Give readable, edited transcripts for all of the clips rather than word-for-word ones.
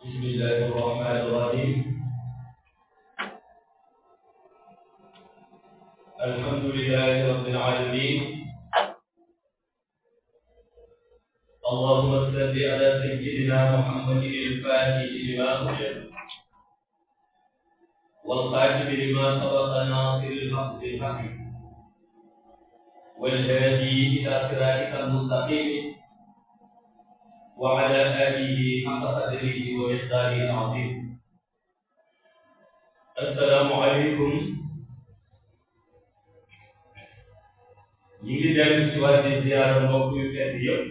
Bismillahirrahmanirrahim. Alhamdulillahi rabbil alamin. Allahumma salli ala sayyidina Muhammadin al-Fatih lima ughliqa wal khatim lima sabaqa nasiril haqqi bil haqqi wal hadi ila siratikal mustaqim wa ala alihi haqqa qadrihi wa miqdarihi al-azim. Assalamu alaikum. Ñi ngi dellu ci waat di ziyaara mbokk yu tedd yëpp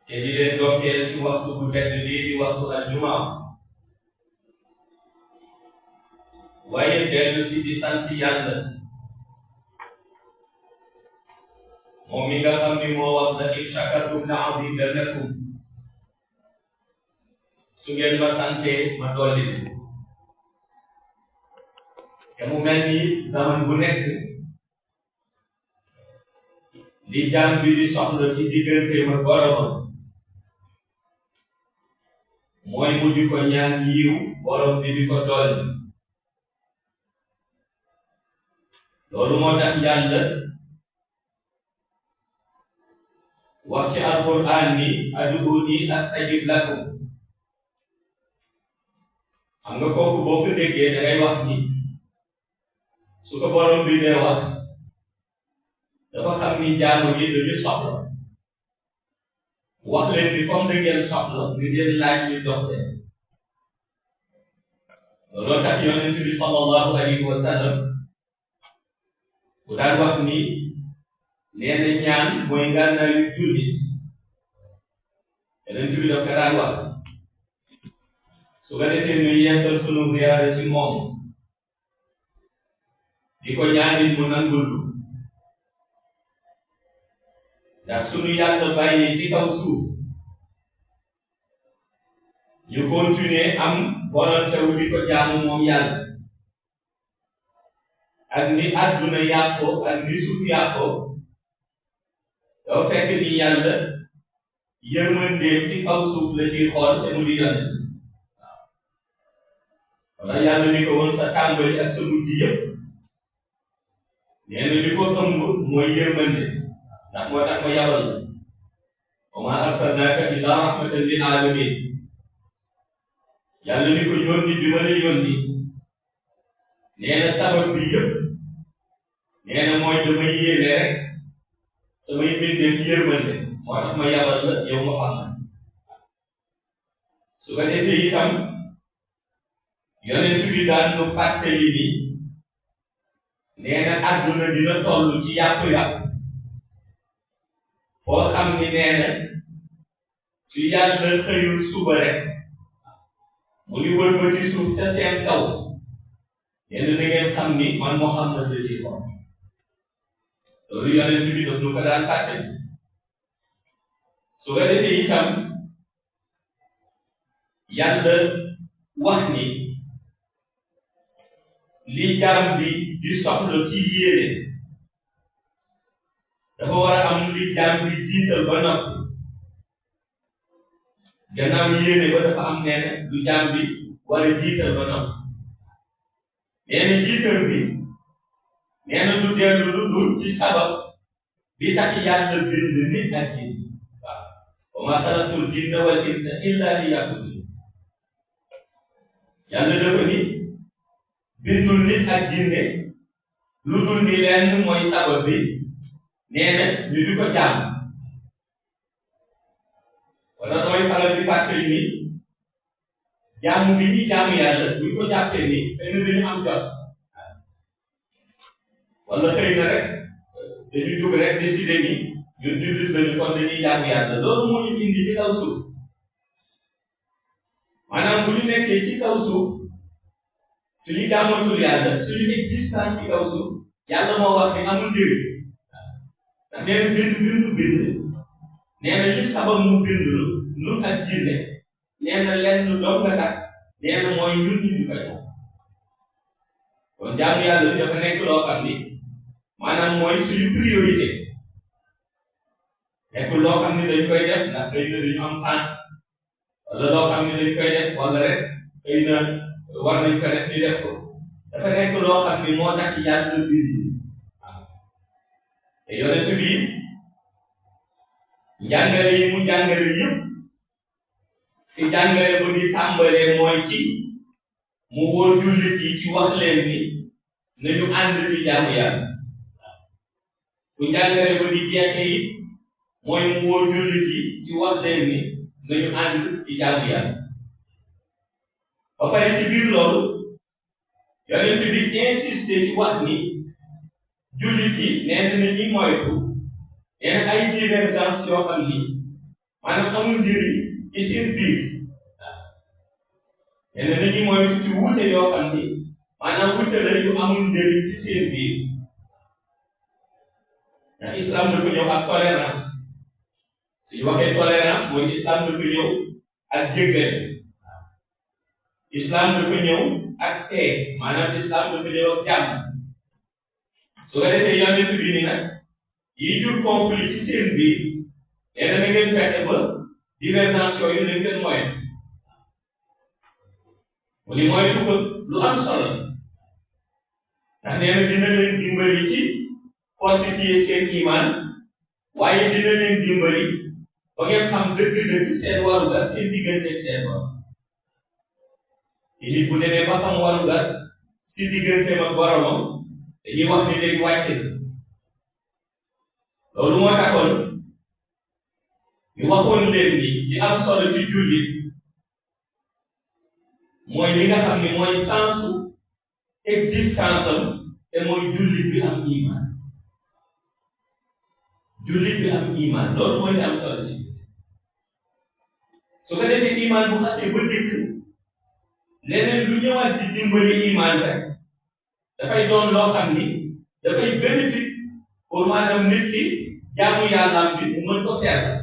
te di leen dokkeel ci waxtu bu tedd bii di waxtu aljumaa, waaye dellu ci di sant Yàlla moom mi nga xam ni moo wax la in shakartum la azidannakum, su ngeen ma sante ma dolli leen. te mu mel ni zaman bu nekk li jaam bi di soxla ci digganteem ak boromam mooy mu di ko ñaan yiw borom bi di ko dolli. loolu moo tax Yàlla wax ci alquran ni ud'uuni astajib lakum. xam nga kooku boo ko déggee da ngay wax ni su ko borom bi dee wax dafa xam ni jaamu yi dañu soxla wax leen ni comme da ngeen soxla nga jël laaj ñu dox leen. looloo tax yonent bi sallallahu alayhi wa sallam bu daan wax ni nee na ñaan mooy ngànnaayu jullit. yonent bi daf ko daan wax su ko defee ñu yeesal sunu ziyaara ci moom di ko ñaanit mu nangul ndax sunu Yàlla bàyyi ci kaw suuf ñu continuer am volonté wu di ko jaamu moom Yàlla. ak ni àdduna yàqoo ak ni suuf yàqoo dafa fekk ni Yàlla yërmandeem ci kaw suuf la ciy xool te mu di yonent. wala Yàlla ni ko woon sa tàmbali ak sa mujj yëpp nee na li ko ëmb mooy yërmande ndax moo tax ma yabal la wa maa arsalnaaka illaa rahmatan lil aalamiin. Yàlla ni ko yónni bi ma la yónni nee na sabab bi yëpp nee na mooy damay yéene rek samay mbindeef yërmande moo tax ma yabal la yow Muhammad. su ko defee itam yonent bi daan nu fàttali ni nee na àdduna dina toll ci yàqu-yàqu foo xam ni nee na su Yàlla xëyul suba rek mu ngi wëlbati suuf ca seen kaw nee na da ngeen xam ni man Muhammad la ci wax. loolu yonent bi daf nu ko daan fàttali. su ko defee itam Yàlla wax ni li jaam bi di soxla ci yéene dafa war a am li jaam bi jiital ba noppi. gannaaw yéene ba dafa am nee na lu jaam bi war a jiital ba noppi. nee na jiital bi nee na du dellu lu dul ci sabab bi tax Yàlla bind nit ak jinne. waaw wa maa xalaqtul jinna wal insa illa liya'budun. Yàlla dafa ni bindul nit ak jinne lu dul ni lenn mooy sabab bi nee na ñu di ko jaam. wala damay faral di fàttali ni jaamu bi ñuy jaamu Yàlla buñ ko jàppee ni xëy na dañu am jot wala xëy na rek dañuy dugg rek décider ni ñun jullit lañu kon dañuy jaamu Yàlla. loolu moo ñu indi ci kaw suuf. maanaam bu ñu nekkee ci kaw suuf suñu jaamatul Yàlla suñu existence ci kaw suuf Yàlla moo wax ni amul njëriñ. ndax nee na bind nee na li sabab mu bind lu ak jinne nee na lenn doom nga tax nee na mooy ñun ñu di ko jox. kon jaamu Yàlla dafa nekk loo xam ni maanaam mooy suñu priorité. nekkul loo xam ni dañ koy def ndax xëy na duñu am temps wala loo xam ne dañ koy def wala rek xëy na war nañ ko def ñu def ko dafa nekk loo xam ne moo tax yàlla bind waaw te yonent bi njàngale yi mu njàngale yëpp ci jàngale bu di tàmbalee mooy ci mu woo jullit yi ci wax leen ni nañu ànd ci jaamu yàlla bu njàngale bu di jeexee it mooy mu woo jullit yi ci wax leen ni nañu ànd ci jaamu yàlla ba pare ci biir loolu yonent bi insisté ci wax ni jullit yi nee na ñuy moytu yenn ay divergence yoo xam ni maanaam amul njëriñ ci seen biir nee na ñuy moytu ci wuute yoo xam ni maanaam wuute la yu amul njëriñ ci seen biir ndax islam dafa ñëw ak tolérance suñu waxee tolérance mooy islam dafa ñëw ak jéggale islam dafa ñëw ak tey maanaam islam dafa ñëw ak jàmm su ko defee yonent bi ni nag yi jur conflit ci seen biir nee na ngeen fexe ba divergence yooyu nañ leen moytu mu ni moytu ko lu am solo ndax nee na dina leen dimbali ci constituer seen iman waaye dina leen dimbali ba ngeen xam dëgg-dëgg seen warugar seen diggante seen borom nit bu demee ba xam warugar ci digganteem ak boromam dañuy wax ni léegi wàcc na loolu moo taxoon ñu waxoon leen ni ci am solo ci jullit mooy li nga xam ni mooy sensu existence am te mooy jullit bi am iman jullit bi am iman loolu mooy li am solo ci su ko defee iman bu xasee ba dëkk leneen lu ñëwaat di dimbali iman rek dafay doon loo xam ni dafay bénéfice pour maanaam nit ki jaamu yàllaam bi mu mën ko seetal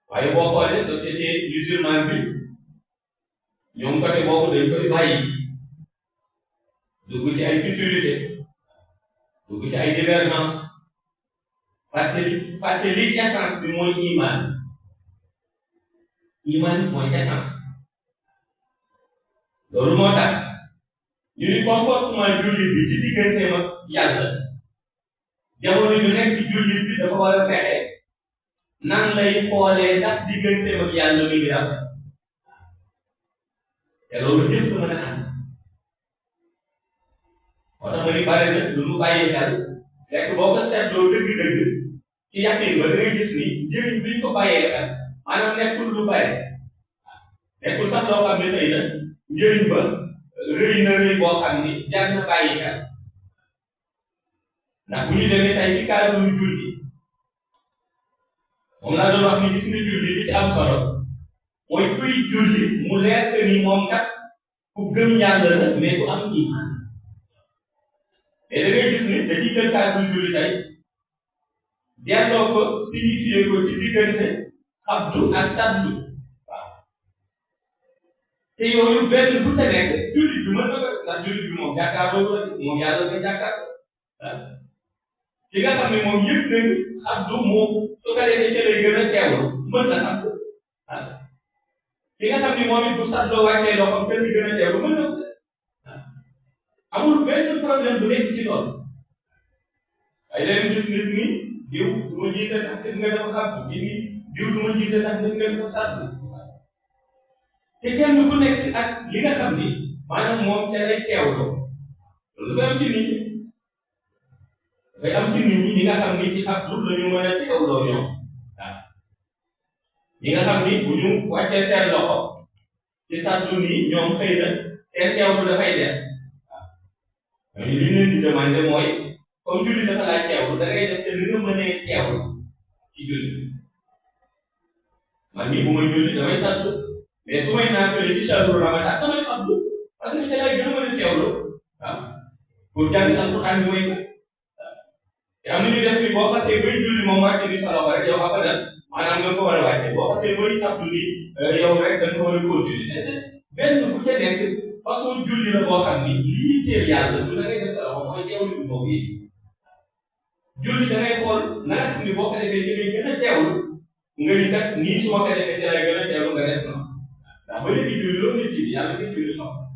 waaye boo xoolee société musulmane bi ñoom côté boobu dañ koy bàyyi dugg ci ay futilité dugg ci ay divergence parce que li essence bi mooy iman mooy essence loolu moo tax ñu ni comportement jullit bi ci digganteem ak yàlla jamono ju nekk ci jullit bi dafa war a fexe nan lay xoolee ndax digganteem ak yàlla mi ngi rafet te loolu ñëpp mën a ànd moo tax ma ni bare na lu mu bàyyi xel fekk boo ko seetloo dëgg-dëgg ci yàqin ba da ngay gis ni njëriñ bi ñu ko bàyyee xel maanaam nekkul lu bare nekkul sax loo xam ne tey na njëriñ ba rëy na rëy boo xam ni jar na bàyyi xel ndax bu ñu demee tey ci cadre yu julli moom laa doon wax ni gis nga julli li ci am solo mooy kuy julli mu leer que ni moom kat ku gëm yàlla la mais ku am iman te da ngay gis ni dañuy jël cadre yu julli tey delloo ko signifié ko ci diggante abdu ak tabdu te yooyu benn bu ca nekk jullit bi mën na ko ndax jullit bi moom jàkkaarloo la moom yàlla koy jàkkaarloo ki nga xam ne moom yëpp nañ abdu moom su ko defee ca lay gën a teewlu mën na am ki nga xam ne moom it bu sàddoo wàccee loxoom ca lay gën a teewlu mën na ko amul benn problème bu nekk ci loolu ay leen gis nit ñi diw du ma jiite ndax gis nga dafa abdu diw du ma jiite ndax gis nga dafa sàddu te kenn ku nekk ak li nga xam ni maanaam moom ca lay teewloo loolu dafay am ci nit ñi dafay am ci nit ñi ñi nga xam ni ci abdu la ñu mën a teewloo ñoom waaw ñi nga xam ni bu ñu wàccee seen loxo ci sàddu nii ñoom xëy na seen teewlu dafay def waaw li ñu leen di demandé mooy comme julli dafa laaj teewlu da ngay def te li nga mënee teewlu ci julli man mii bu may julli damay sàddu mais su may naan fële ci shahru ramadan damay abdu parce que ca lay gën a mën a teewlu waaw pour jàng alquran bi mooy te am na ñu def ni boo xasee bay julli moom wàcce ni sa loxo rek yow abadan maanaam nga ko war a wàcce boo xasee bay abdu ni yow rek da nga ko war a continuer benn bu ca nekk façon julli la boo xam ni lii teel yàlla du da ngay def sa loxo mooy teewlu bi boobu yi julli da ngay xool na nga xam ni boo ko defee ci ngay gën a teewlu nga ni kat nii su ma ko defee ci lay gën a teewlu ba léegi julli loolu nit yi yàlla nit julli soxla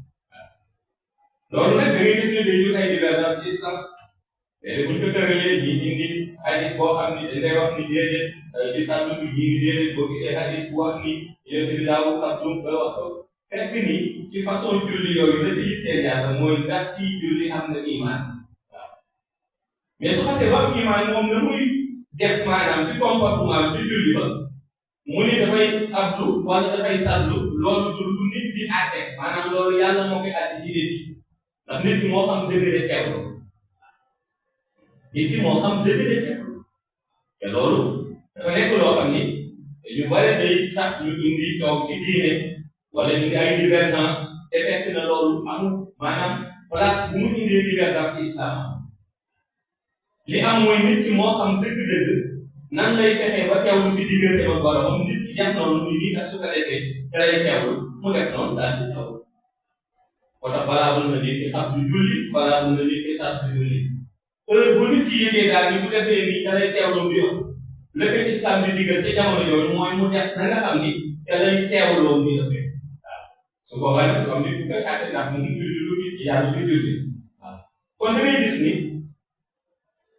loolu nag da ngay gis ne day jur ay divergence ci islam mais buñ ko tëralee ñi indi hadis boo xam ni dañ lay wax ni déedéet ci sàmm bi ñi ngi déedéet boo gisee hadis bu wax ni yéen bi daawu sàmm ba wax ko fekk ni ci façon julli yooyu la ci yitteel yàlla mooy ndax ci julli am na iman waaw mais su xasee ba am iman moom na muy def maanaam ci comportement ci julli ba mu ni dafay abdu wala dafay sàllu loolu du nit di àtte maanaam loolu yàlla moo koy àtte ci nit ndax nit ki moo xam degré teewlu nit ki moo xam degré teewlu te loolu dafa nekk loo xam ni ñu bare day sax ñu indi toog ci diine wala ñu ngi ay divergence te fekk na loolu amul maanaam place bu mu indee divergence ci islam li am mooy nit ki moo xam dëgg-dëgg nan lay fexee ba teewlu ci diggante ba boromam nit ki def noonu muy nii ak su ko defee te lay teewlu mu def noonu daal di teewlu moo tax balaa na nit ki ab du julli balaa na nit ki sax du julli heure bu nit ki yëgee daal ni bu defee nii da lay teewlu bi yow la ko islam di digal ci jamono yooyu mooy mu def na nga xam ni te lay teewloo muy defee waaw su boobaa nag am nit bu koy àtte ndax mu ngi julli lu nit ci yàlla du julli waaw kon da ngay gis ni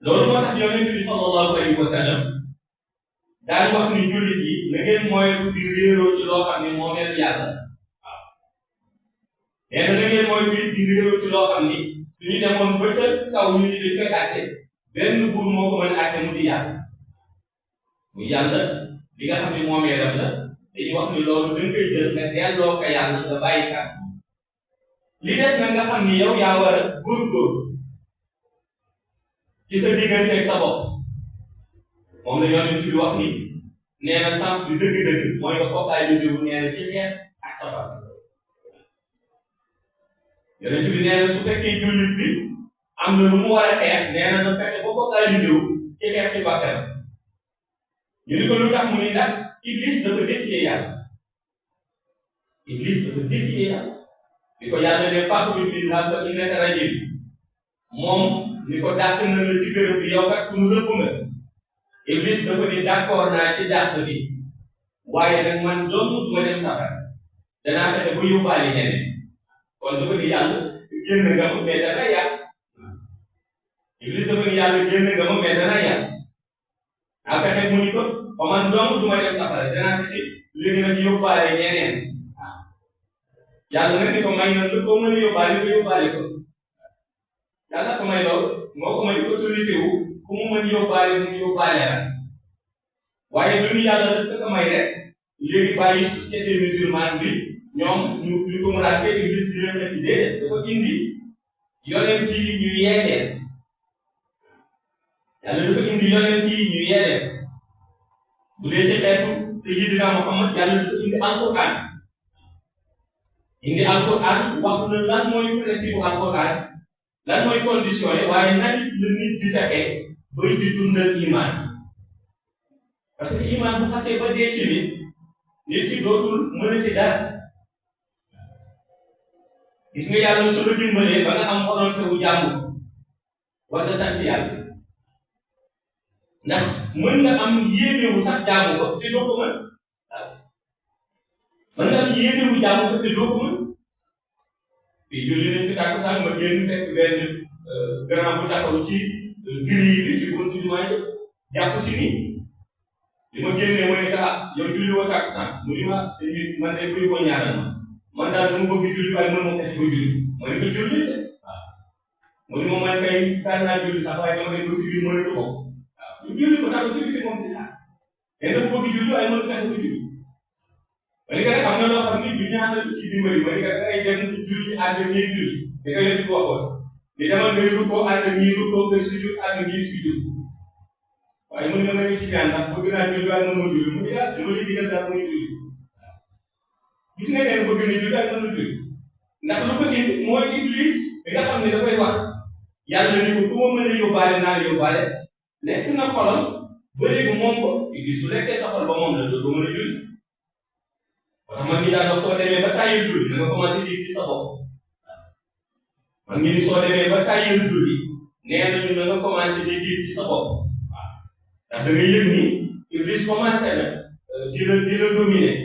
loolu moo tax yonent bi sallallahu alayhi wa sallam daan wax ni jullit yi na ngeen moytu di réeroo ci loo xam ne moo mel yàlla waaw nee na ngeen moytu di réeroo ci loo xam ni suñu demoon ba ca kaw ñu ni dañ koy àtte benn buur moo ko mën a àtte mu di yàlla mu yàlla li nga xam ne moomeelam la dañuy wax ni loolu dañ koy jël nga delloo ko yàlla nga bàyyi kat li des nag nga xam ni yow yaa war a góorgóorlu ci sa digganteeg sa bopp moom la yonent bi wax ni nee na sens bi dëgg-dëgg mooy nga fokkaay lu jógu nee na ci xeet ak safar yonent bi nee na su fekkee jullit bi am na lu mu war a xeex nee na na fexe ba fokkaay lu jóg ci xeex ci bakkan ñu ni ko lu tax mu ni ndax Iblis dafa défier yàlla Iblis dafa défier yàlla di ko yàlla ne fàq bi bi daal ko innaka rajim moom ni ko dàq na la ci gërëm bi yow kat suñu rëbb nga Iblis dafa ni d'accord naa ci dàq bi waaye nag man doon du ma dem safara danaa fexe ba yóbbaale ñeneen kon dafa ni yàlla génn nga ma mais dana yàq Iblis dafa ni yàlla génn nga ma mais dana yàq a fexe mu ni ko ba man doon du ma dem safara danaa fexe léegi nag yóbbaale ñeneen waaw yàlla nag ni ko may na lu ko mën a yóbbaale ko yóbbaale ko yàlla ko may loolu moo ko may autorité wu ku mu mën yóbbaale mu yóbbaale la waaye lu ñu yàlla def ko may rek léegi bàyyi société musulmane bi ñoom ñu ko mën a fekk Iblis di leen def déedéet dafa indi yonent yi ñu yeeleen yàlla dafa indi yonent yi ñu yeeleen bu dee ci xeetu Sayyidina Muhammad yàlla dafa indi alquran wax na lan mooy principe alquran lan mooy condition yi waaye nan la nit di fexe bay di dundal iman parce que iman bu xasee ba dee ci nit ki dootul mën a ci dara gis nga yàlla su la dimbalee ba nga am volonté wu jàmm wala sant yàlla ndax mën nga am yéene wu sax jàmm ko te doo ko mën mën nga am yéene wu jàmm ko te doo ko mën fii julli nañ ci tàkkusaan ma génn fekk benn grand bu taxaw ci giri bi ci buntu jumaa ji jàpp ci nii li ma génnee mooy que yow julli woo tàkkusaan mu ni ma man de kuy ko ñaanal man daal dama bëgg julli waaye mën ma ko julli ma ne ko julli de waaw mu ni ma man kay kan naa julli sax waaye dama ne ko ci biir mënatu ko waaw ñu julli ko taxaw ci biir moom ci sax mais dafa bëgg julli waaye mënatu ko julli ma ne ko rek am na loo xam ni du ñaanal ci dimbali ma ne ko ay dem ci julli ànd ak ñuy julli da nga leen di waxoon ni dama ngay rukkoo ànd ak ñuy rukkoo nga sujud ànd ak ñuy sujud waaye mu ne ma nga ci ñaan ndax bëgg naa julli waaye mën ma julli mu ne ah dama li digal daal muy julli gis nga leen bëgg ni julli ak mën a julli ndax lu ko indi mooy Iblis bi nga xam ne dafay wax yàlla ni ko ku ma mën a yóbbaale naa la yóbbaale lekk na xolam ba léegi moom ko Iblis su lekkee sa xol ba moom la doo ko mën a julli parce que man mii daal soo demee ba tàyyil julli da nga commencé di ci sa bopp man mii soo demee ba tàyyil julli nee nañu da nga commencé di ci sa bopp waaw ndax da nga yëg ni Iblis commencé na di la dominer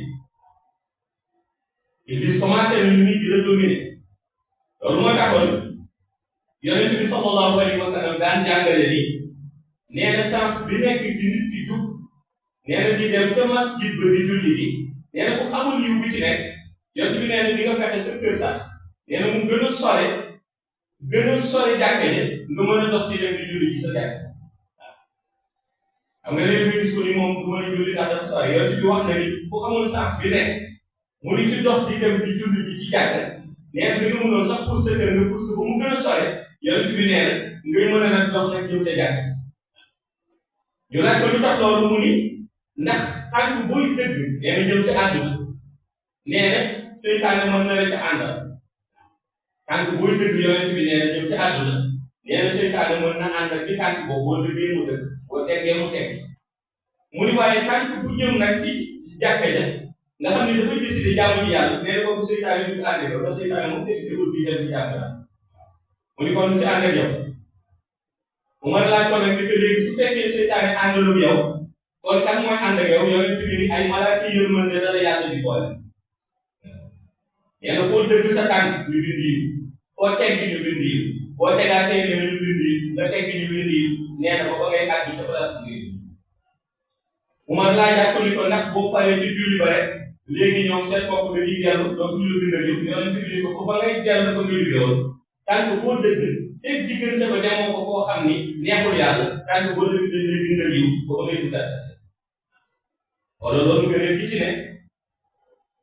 ni nit di la dominer loolu moo taxoon yonent bi sallallahu alayhi wa sallam daan jàngale ni nee na sens bi nekk ci nit ki jub nee na di dem ca masjid ba di julli bi nee na ku xamul yiw bi ci nekk yonent bi nee na di nga fexe sa kër sax nee na mu gën a sore jàkka ji nga mën a dox ci dem di julli ci sa jàkk xam nga léegi nga gis ko ni moom du mën a julli ndax dafa sore yonent bi wax na ni ku xamul sens bi nekk mu ni ci dox di dem di julli bi ci jàkk nee na nga mënoon sax pour sa kër nga pour ba mu gën a sore yonent bi nee na ngay mën a nag dox nag jëm ca jàkk ñu laaj ko lu tax loolu mu ni ndax tànk booy dëgg nee na jëm ci àdduna nee na seytaane mën na la ca àndal tànk booy dëgg yonent bi nee na jëm ci àdduna nee na seytaane mën na àndal ci tànk boobu boo dëggee mu dëgg boo teggee mu tegg mu ni waaye tànk bu jëm nag ci jàkka ja nga xam ne dafay décidé jaamu ci yàlla nee na kooku seytaane du ci ànd ak yow ndax seytaane moom décidé bi dem ci jàkka la mu ni kon ci ànd ak yow mu mën laaj ko nag ni que léegi su fekkee seytaane àndalul yow kon kan mooy ànd ak yow yonent bi ni ay malaaka yërmande la la yàlla di boole nee na foo dëgg sa tànk ñu bind yi foo tegg ñu bind yi boo tegaatee ne ñu bind yi nga tegg ñu bind yi nee na ba ngay àgg sa place bi mu mën laajaat ko ni ko ndax boo paree ci julli ba rek léegi ñoom seen bopp dañuy dellu donc ñu la bindal yëpp yonent bi ni ko ba ngay dellu ko nga liggéeyoon tànk boo dëgg teg diggante ba demoo ko koo xam ni neexul yàlla tànk boo dëgg dañ lay bindal yiw ba ba ngay duggaat wala loolu ngëneel bi ci ne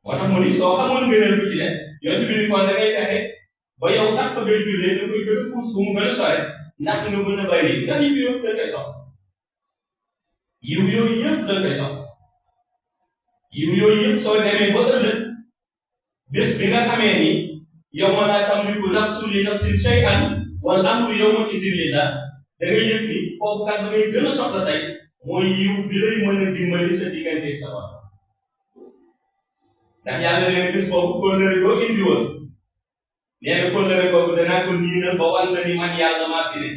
moo tax mu ni soo xamoon ngëneel bi ci ne yonent bi ni kon da ngay fexe ba yow sax fa ngay jullee da koy gën a puus bu mu gën a sore ndax nga mën a bàyyi ndax yiw yëpp da koy sox yiw yooyu yëpp da koy sox yiw yooyu yëpp soo demee ba ëllëg bés bi nga xamee ni yow ma laa tamliku nafsun li nafsin shay'an wal amru yawma idin lillah da ngay yëg ni foofu kat da ngay gën a soxla tey mooy yiw bi lay mën a dimbali sa diggante sa borom ndax yàlla nee na bés boobu kóllëre boo indi woon nee na kóllëre boobu danaa ko niinal ba wan la ni man yàlla maa fi ne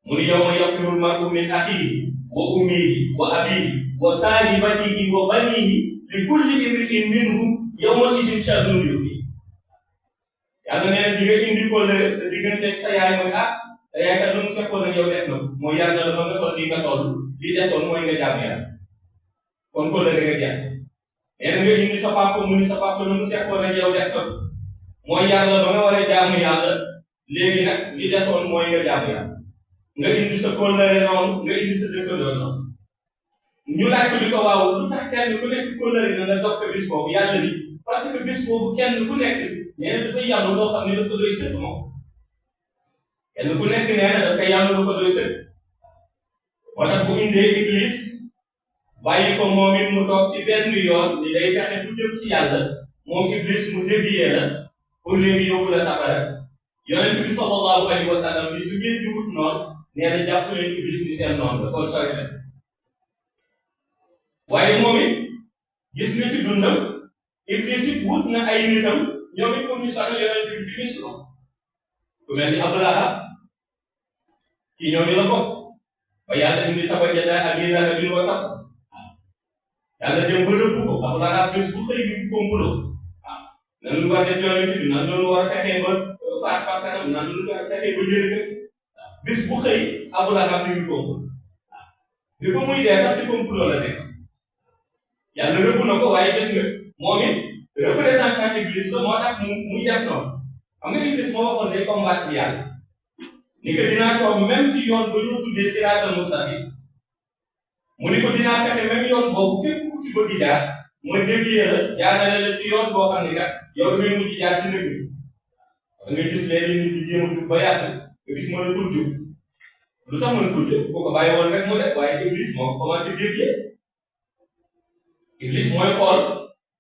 mu ni yawma yafirru l-mar'u min axiihi wa ummihi wa abiihi wa sahibatihi wa baniihi li kulli imri'in minhum yawma idin sha'nun yughnihi yàlla nee na di nga indi kóllëre sa diggante sa yaay mooy sa yaay kat lu mu fekkoon ak yow def na mooy yàlla la ba nga toll nii nga toll li desoon mooy nga jàmm yàlla kon kóllëre nga jeex nee na nga indi sa papa mu ni sa papa lu mu fekkoon ak yow def na mooy yàlla ba nga war a jaamu yàlla léegi nag li desoon mooy nga jaamu yàlla nga indi sa kóllëre noonu nga indi sa dëkkandoo noonu ñu laaj ko li ko waaw lu tax kenn ku nekk kóllëre na nga dox ko bis boobu yàlla ni parce que bis boobu kenn ku nekk nee na dafay yàlla loo xam ne dafa doy sëkk moom kenn ku nekk nee na dafay yàlla loo ko doy sëkk moo tax bu indee Iblis bàyyi ko moom it mu toog ci benn yoon ni day fexe bu jëm ci yàlla moom Iblis mu dévier la pour léegi yóbbu la safara yonent bi sallallahu alayhi wa sallam ni su ngeen di wut noonu nee na jàpp leen Iblis ni seen noonu la kon sori na waaye moom it gis nga ci dundam Iblis it wut na ay nitam ñoom it comme ñu sonal yonent bi bi mislo ku mel ni Abu Lahab ci ñooñu la bokk ba yàlla indi sabar jataay ak yéen ak ñu ko tax yàlla dem ba rëbb ko Abu Lahab bés bu xëy bi complot nan lu war a def yonent bi nan loolu war a fexee ba faat bakkanam nan lu war a fexee ba jëriñ bés bu xëy Abu Lahab bi ngi complot bi ko muy dee sax ci complot la nekk yàlla rëbb na ko waaye gis nga moom it représentant Iblis la moo tax mu def noonu xam nga Iblis moo waxoon day combattre yàlla ni que dinaa toog même si yoon ba ñu tuddee siraatal mustaqim mu ni ko dinaa fexe même yoon boobu képp ku ci bëgg jaar ma dévier la jaarale la ci yoon boo xam ne kat yow damay mujj jaar ci nëgg da ngay gis léegi nit ñi jéem a jub ba yàgg nga gis mën a tur jub lu tax mën a tur jub bu ko bàyyi woon rek mu def waaye Iblis moo commencé dévier Iblis mooy xool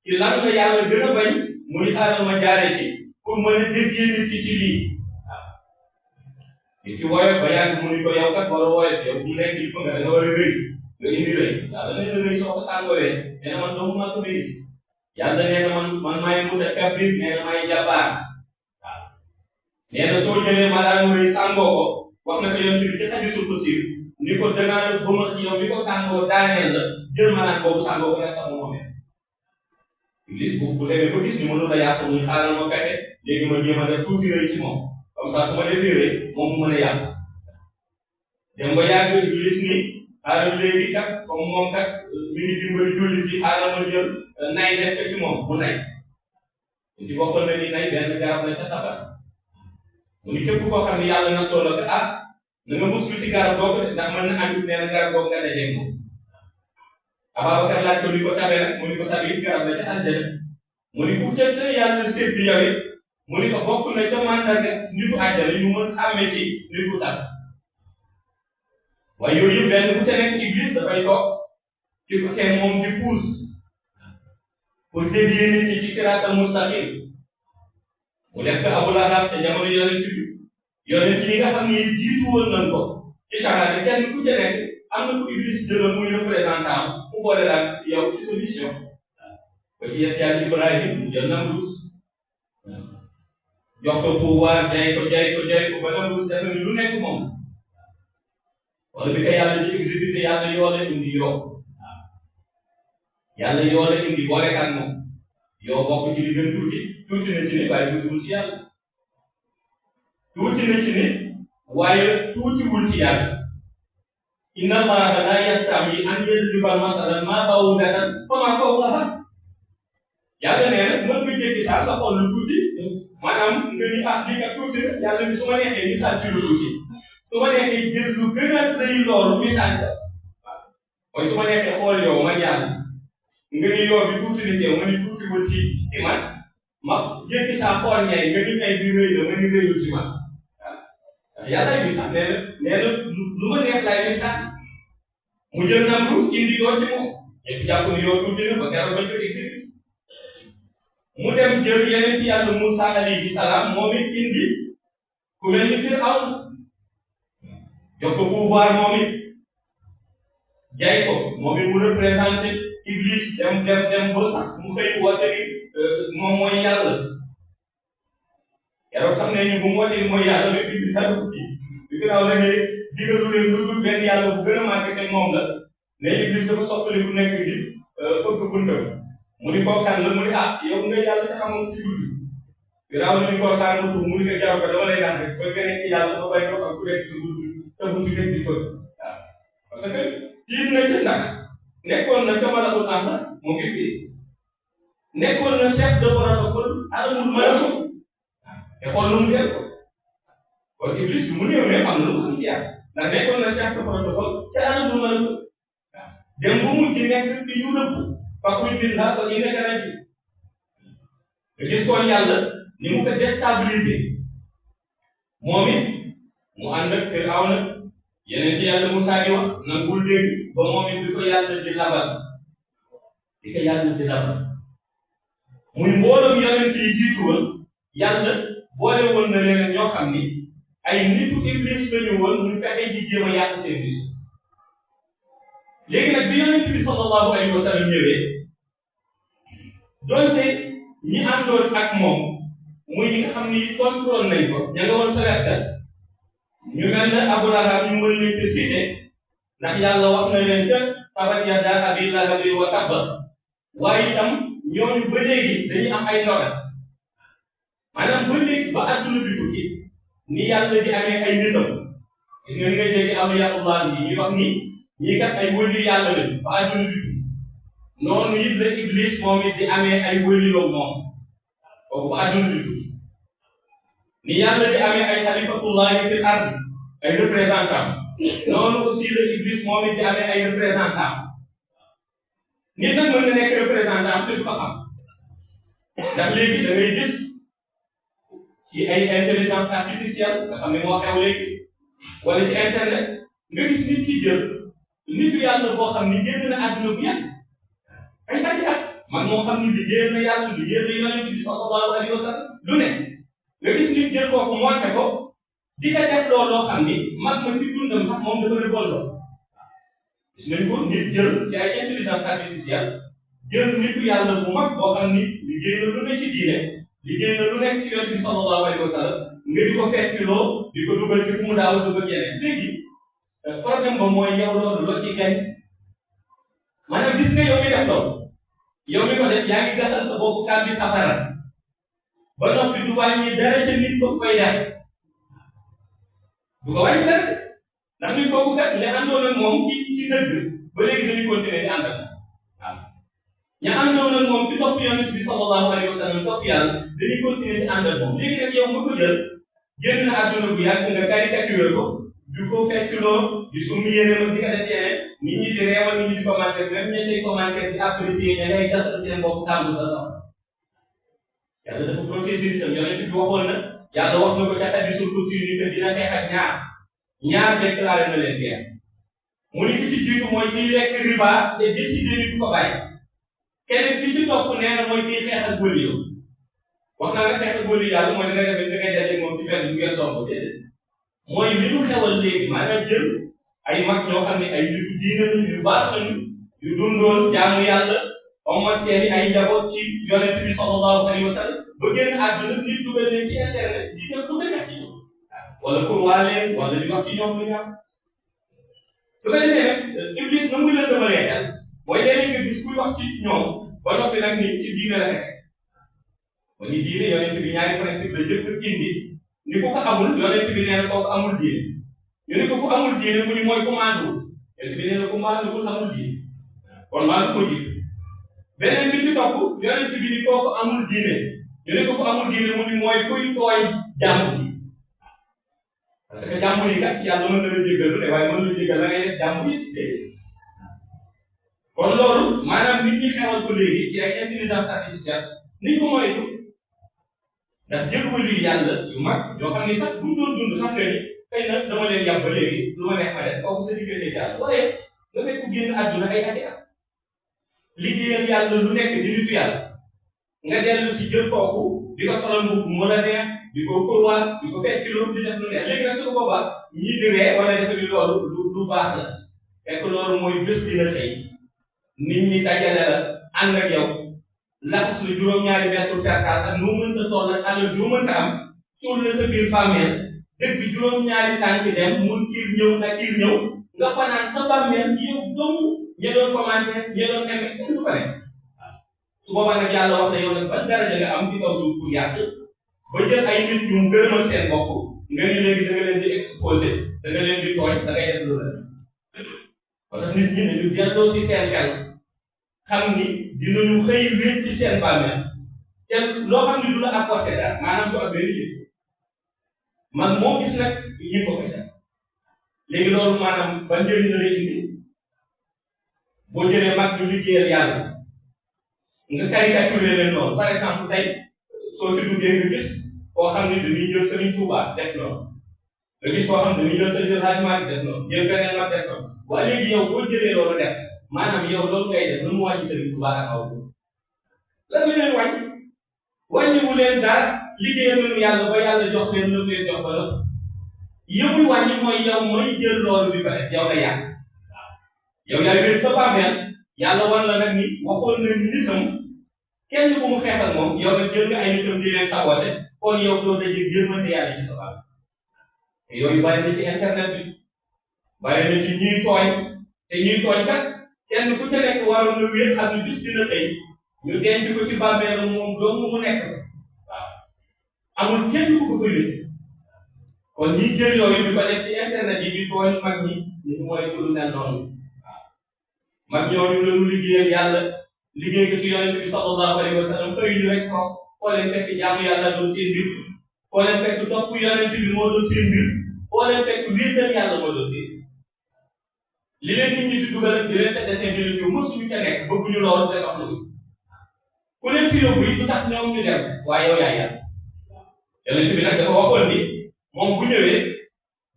ci lan la yàlla gën a bañ mu ni xaaral ma jaaree ci pour mën a dévier nit ci lii nit ki woyof ba yàgg mu ni ko yow kat war a woyof yow bu nekk il faut nga da nga war a rëy nga indi rëy yàlla nee na rëy soo ko tàngooyee nee na man doomu maa ko rëy yàlla nee na man maay mutakabir nee na maay jàmbaar waaw nee na soo jëlee maanaam rëy tàngoo ko wax na ko yoon bi ci hadiisul qudsi ni ko dangaa la ba ma yow mi ko tàngoo daaneel la jël maanaam boobu tàngoo ko yàlla moom Iblis bu demee ba gis ni mënu la yàq muy xaaral ma fexe léegi ma jéem a def tuuti rëy ci moom comme ça su ma defee rëy moom mu mën a yàq dem ba yàgg Iblis ni xaaral léegi kat comme moom kat mi ngi dimbali jullit ci xaaral ma jël nay def ko ci moom bu nay ci bokkoon na ni nay benn garab la ca safara mu ni képp koo xam ne yàlla na toll ak na nga muslu ci garab boobu ndax mën na ànd nee na garab boobu nga dajeeg moom Ababacar laaj ko ni ko tabee nag mu ni ko tabee garab la ca àjjana mu ni bu jël yàlla seet bi yow it mu ni ko bokk na ca mandarga nitu àjjana ñu mën xàmmee ci nit ku tab waaye yooyu yëpp benn bu ca nekk Iblis dafay toog ci ko seen moom di puus pour dévier nit ñi ci siraatal mustaqim mu def ko Abu Lahab te jamono yonent yi nga xam ni jiitu woon nañ ko ci saxaar kenn ku ca nekk am na ku Iblis jëloon muy représentant mu boole la yow ci solution ba ci yàlla Ibrahim mu jël Namrus jox ko pouvoir jaay ko ba Namrus def lu nekk moom wala bi ko yàlla di exécuté yàlla yoo la indi yoo yàlla yoo la indi boole kan moom yoo bokk ci li gën tuuti na ci ne waaye tuutiwul ci yàlla tuuti na ci ne waaye tuutiwul ci yàlla inna allaha la yastahi an yadriba masalan ma ba'udatan fama fawqaha yàlla nee na mën nga jéggi sax nga xool lu tuuti maanaam nga ni li nga tuuti na yàlla ni su ma neexee misaal ci lu tuuti su ma neexee jël lu gën a rëy loolu misaal la waaw mooy su ma neexee xool yow ma yàlla nga ni yow bi tuuti na teew ma ni tuutiwul ci man ma jéggi saa xool ñay nga ni ñay bi rëy la ma ni rëyul ci man waaw yàlla bi sax nee na lu ma neex laay misaal mu jël Namrus indi yoo ci moom ñëpp jàpp ni yoo tuuti na ba keroog bañ ko exécuté mu dem jël yeneen ci yàlla Moussa alayhi salaam moom it indi ku mel ni Firawna jox ko pouvoir moom it jaay ko moom it mu représenté Iblis dem ba sax mu xëy woote ni moom mooy yàlla keroog xam ne ñu bu mu wootee mooy yàlla ba Iblis sax ci bi Firawna ne digalu leen lu dul benn yàlla bu gën a màgg te moom la ne Iblis dafa soppali bu nekk di fëgg buntam mu ni koo kan la mu ni yow nga yàlla te xamoon ci guddi Firawna ni koo kan mu ni ko jaw ko dama lay daan rek ba nga nekk yàlla ba bay ko ak ku nekk ci guddi te buntu nekk di fëgg waaw parce que tiit na ci ndax nekkoon na ca malakul ànd mu ngi fi nekkoon na chef de protocole alamul malako te xool lu mu def ko kon Iblis mu néew ne am na lu mu ci yàlla ndax nekkoon na chef de protocole ca alamul malako waaw dem bu mujj nekk fi ñu rëbb fakkuy bindaa ko ñu nekk rajo nga gis kon yàlla ni mu ko déstabilisé moom it mu ànd ak Firawna yeneen ci yàlla Musaa di wax nangul dégg ba moom it di ko yàlla di labal muy mbooloo yonent yi jiitu woon yàlla boole woon na leen ñoo xam ni ay nitu Iblis lañu woon ñu fexe di jéem a yàq seen bis léegi nag bi yonent bi sallallahu alayhi wa sallam ñëwee doonte ñi àndoon ak moom muy ñi nga xam ni contrôle nañ ko ña nga woon sa wettal ñu mel ne Abu Lahab ñu mën leen ci cité ndax yàlla wax na leen ca tabat yadaa abii lahabin wa tabb waaye itam ñooñu ba léegi dañuy am ay ndogal maanaam ba léegi ba adduna bi tukki ni yàlla di amee ay nitam gis nga ni nga jéggi awliyaullah yi ñuy wax ni ñii kat ay wëli yàlla lañ ba adduna bi tukki noonu it la Iblis moom it di amee ay wëli yow moom kooku ba adduna bi tukki ni yàlla di amee ay xalifatullahi fil ard ay représentant noonu aussi la Iblis moom it di amee ay représentant nit nag mën na nekk représentant te du ko xam ndax léegi da ngay gis ci ay intelligence artificielle nga xam ne moo xew léegi wala ci internet nga gis nit ki jël nitu yàlla boo xam ni génn na àdduna bu yàgg ay sàcc at man moo xam ni liggéeyal na yàlla liggéeyal na yonent bi sallallahu alayhi wa sallam lu ne nga gis nit jël kooku monté ko di ko def loo xam ni mag ma ci dundam sax moom dafa révolté gis nañ ko nit jël ci ay intelligence artificielle jël nitu yàlla bu mag boo xam ni liggéey na lu ne ci diine liggéey na lu nekk ci yonent bi sallallahu alayhi wa sallam nga di ko fekk loo di ko dugal ci fu mu daaw dugal yeneen léegi problème ba mooy yow loolu loo ci gañ maanaam gis nga yow mi def loolu yow mi ko def yaa ngi gasal sa bopp kàmbi safara ba noppi du wàññi dara ca nit ko koy def du ko wàññi dara ndax nit kooku kat li àndoon ak moom ci dëgg ba léegi dañuy continuer di ànd ak waaw ña àndoon ak moom ci topp yonent bi sallallahu alayhi wa sallam topp yàlla dañuy continuer di ànd ak moom léegi nag yow nga ko jël génn na àdduna bu yàgg nga caricature ko du ko fekkloo di summi yéene di ko def yeneen nit ñi di reewal nit ñi di commenter même ña cay commenter di apprécier ña ngay gasal seen bopp kàmb sa sax yàlla dafa protéger itam yonent bi waxoon na yàlla wax na ko ca hadiisul qudsi ni que dina xeex ak ñaar déclaré na leen guerre mu ni ki ci jiitu mooy kiy lekk riba te décidé ni du ko bàyyi keneen ki ci topp nee na mooy kiy xeex ak wëli yow wax naa nga xeex ak wëli yàlla mooy da ngay def da ngay daje moom ci benn bu ngeen topp déedéet mooy li ñu xewal léegi maanaam jël ay mag ñoo xam ne ay nitu diine lañu yu baax lañu yu dundoon jaamu yàlla ommat seeni ay njaboot ci yonent bi sallallahu alayhi wa sallam ba génn àdduna nit dugal leen ci internet di def lu ko neex ci ñoom wala pour waa leen wala di wax ci ñoom lu ñaaw su ko defee nag Iblis na muy la demalee xel mooy léeg-léeg nga gis kuy wax ci ñoom ba noppi nag ni ci diine la rek ba ni diine yonent bi ñaari principe la jëkk indi ni ko amul yonent bi nee na kooku amul diine ñu ne ko ku amul diine mu ni mooy ku maandu yonent bi nee na ku maandu amul diine kon maandu ko jiitu beneen bi ci topp yonent bi ni kooku amul diine ñu ne ko ku amul diine mu ni mooy kuy tooy jàmm bi parce que jàmm yi kat yàlla mën na la jéggal lu ne waaye mën na la jéggal la ngay def jàmm yi déedéet kon loolu maanaam nit ñi xewal ko léegi ci ay intelligence artificielle ni ko moytu ndax jël lii yàlla yu mag yoo xam ne sax buñ doon dund sax ni xëy na dama leen yàpp ba léegi lu ma neex ma def kooku sa diggante yàlla waaye nga fekk ku génn àdduna ay ati at liggéeyal yàlla lu nekk di nitu yàlla nga dellu ci jël kooku di ko solal mbubb mu la neex di ko kurwaat di ko fekk loolu di def lu neex léegi nag su boobaa ñii di ree wala defe ni loolu lu baax la fekk loolu mooy bés dina xëy nit ñi dajale la ànd ak yow laxas lu juróom-ñaari mètre perkaal ak nu mënta toll ak alal ju mënta am suul la sa biir bàmmeel dëgg bi juróom-ñaari tànk dem mun kiir ñëw na kiir ñëw nga fanaan sa bàmmeel yow dong ña doon commenté ña doon aimé kenn du ko nekk su boobaa nag yàlla wax na yow nag ban daraja nga am ci kaw suuf pour yàq ba jël ay nit ñu gërëmal seen bopp nga ni léegi da nga leen di exposé da nga leen di tooñ da ngay def lu la parce que nit ñi dañu delloo ci seen xel xam ni dinañu xëy wéet ci seen bàmmeel te loo xam ni du la apporté dara maanaam du am benn njëriñ man moo gis nag ñi ko koy def léegi loolu maanaam ban njëriñ la lay indi boo jëlee mag ñu liggéeyal yàlla nga caricaturé leen noonu par exemple tey soo ci duggee nga gis koo xam ne dañuy jël Sëriñ Tuubaa def noonu nga gis koo xam ne dañuy jël Sëriñ Hajji Maalik def noonu jël beneen mag def noonu waaye léegi yow boo jëlee loolu def maanaam yow loolu ngay def nu mu wàññi Sëriñ Tuubaa ak aw lan la leen wàññiwu leen dara liggéeyal nañu yàlla ba yàlla jox leen lu leen jox ba la yëpp wàññi mooy yow mooy jël loolu bi ba def yow la yàq yow yaay wér sa bàmmeel yàlla wan la nag ni waxoon na nitam kenn bu mu xeexal moom yow nag jël nga ay nitam di leen saboté kon yow doo daje yërmande yàlla ci sa bàmmeel te yooyu bari na ci internet bi bari na ci ñuy tooñ te ñuy tooñ kat kenn ku ca nekk waroon na wér xam ne bis dina tey ñu denc ko ci bàmmeelu moom doomu mu nekk waaw amul kenn ku ko koy kon ñi jël yooyu di ko def ci internet yi di tooñ mag ñi ñu mooy lu mel noonu mag ñooñu la ñu liggéeyal yàlla liggéey ko ci yonent bi sallallahu alayhi wa sallam xëy ñu rek toog foo leen fekk jaamu yàlla doon seen mbir foo leen fekk topp yonent bi moo doon seen mbir foo leen fekk wéetal yàlla moo doon seen li leen nit ñi di dugal di leen tete seen mbir yu mësuñu ca nekk bëgguñu loolu te wax lu ku leen fi yóbbu yi du tax ñoom ñu dem waaye yow yaay yàlla yonent bi nag dafa waxoon ni moom bu ñëwee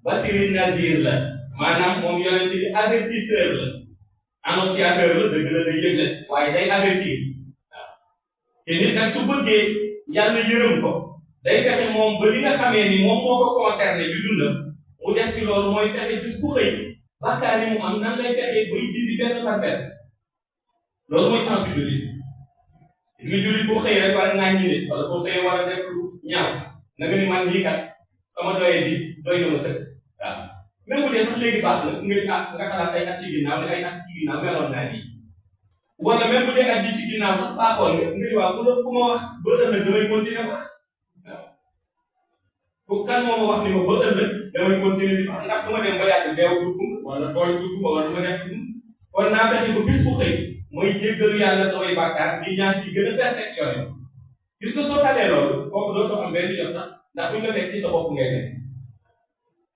basirin nazir la maanaam moom yonent bi avertisseur la annonciateur la dëgg la day yëgle waaye day avertir waaw te nit nag su bëggee yàlla yërëm ko day fexe moom ba li nga xamee ni moom moo ko concerné yu dundam mu def ci loolu mooy fexe bis bu xëy bàkkaar ni mu am nan lay fexe bay dindi benn par benn loolu mooy sens bi jullit nga jullit bu xëy rek war naa ñi nit wala boo xëyee war a def lu ñaaw na nga ni man lii kat sama doyee bi doy na ma sëkk waaw même bu dee sax léegi baax na nga xalaat ay at ci ginnaaw ne ay at ci ginnaaw meloon naa nii wala même bu dee at ci ginnaaw sax sax baaxoon nga nga waaw ku ma wax ba ëllëg damay continuer wax ku kan moo ma wax ni ma ba ëllëg damay continuer di wax ndax du ma dem ba yàgg beew dugg wala tooy dugg wala du ma def kon naa fexe ba bis bu xëy mooy jéggalu yàlla samay bàkkaar di ñaan ci gën a perfectionné gis nga soo talee loolu kooku dootoo am benn jot sax ndax buñ la teg ci sa bopp ngay nekk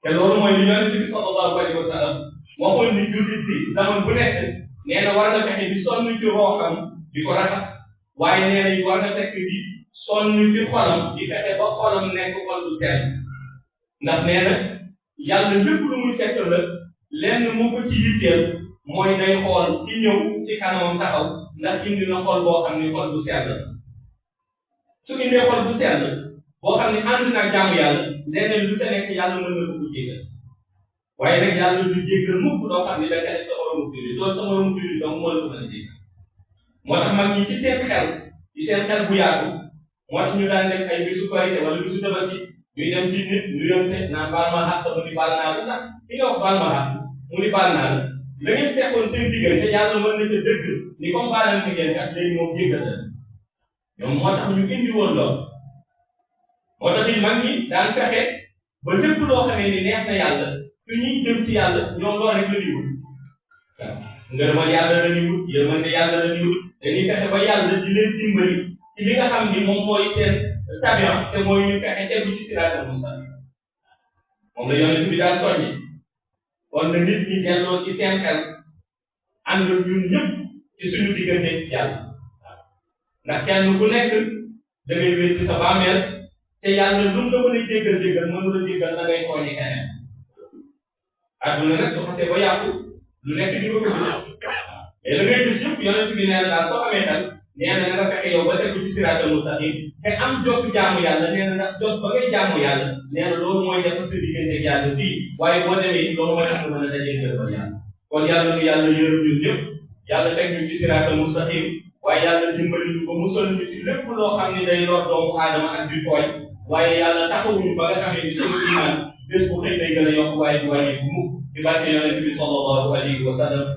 te loolu mooy li yonent bi sallallahu alayhi wa sallam waxoon ni jullit bi zaman bu nekk nee na war na fexe di sonn ci rooxam di ko raxas waaye nee na it war na fekk di sonn ci xolam di fexe ba xolam nekk xol bu sell ndax nee na yàlla lépp lu muy fekk la lenn mu ko ci yitteel mooy day xool ci ñëw ci kanamam taxaw ndax indi na xol boo xam ni xol bu sell la su indee xol bu sell boo xam ne ànd nag jaamu yàlla leneen lu ca nekk yàlla mën na ko jéggal waaye nag yàlla du jéggal mukk doo xam ne da nga def sa moromu jullit loolu sa moromu jullit donc moo la ko mën a jéggal moo tax mag ñi ci seen xel bu yaatu moo tax ñu daan def ay bisu korite wala bisu tabaski ñuy dem ci nit ñu yomte naan baal ma xaq mu ni baal naa la ndax ki nga wax baal ma xaq mu ni baal naa la ngeen fekkoon seen diggante yàlla mën na ca dëgg ni comme baalante ngeen ak léegi moom jéggal la ñoom moo tax ñu indi woon lool moo tax it mag ñi daan fexe ba lépp loo xamee ni neex na yàlla su ñuy jëm ci yàlla ñoom loolu rek la ñuy wut waaw ngërëmal yàlla la ñuy wut yërmande yàlla la ñuy wut dañuy fexe ba yàlla di leen dimbali ci li nga xam ni moom mooy seen tabian te mooy ñu fexe tegu ci siraatal mustaqim moom la yonent bi daan soññi kon na nit ñi delloo ci seen xel ànd ñun ñëpp ci suñu diggante ci yàlla waaw ndax kenn ku nekk da ngay wér ci sa bàmmeel te yàlla lu mu la mën a jéggal mënu la jéggal la ngay tooñi keneen adduna nag su xasee ba yàqu lu nekk di ko gën a mais la ngay gis yëpp yonent bi nee na daal soo amee xel nee na nga fexe yow ba tegu ci siraatal mustaqim te am jot jaamu yàlla nee na ndax jot ba ngay jaamu yàlla nee na loolu mooy def sa diggante ak yàlla fii waaye boo demee loolu mooy tax nga mën a dajee ngërëmal yàlla kon yàlla nu yàlla yërëm ñun ñëpp yàlla teg ñu ci siraatal mustaqim waaye yàlla dimbali ñu ko musal ñu ci lépp loo xam ne day lor doomu aadama ak di tooy waaye yàlla taxawuñu ba nga xamee ni suñu iman bés bu xëy day gën a yokk waaye du wàññeeku mukk ci barke yonent bi sallallahu alayhi wa sallam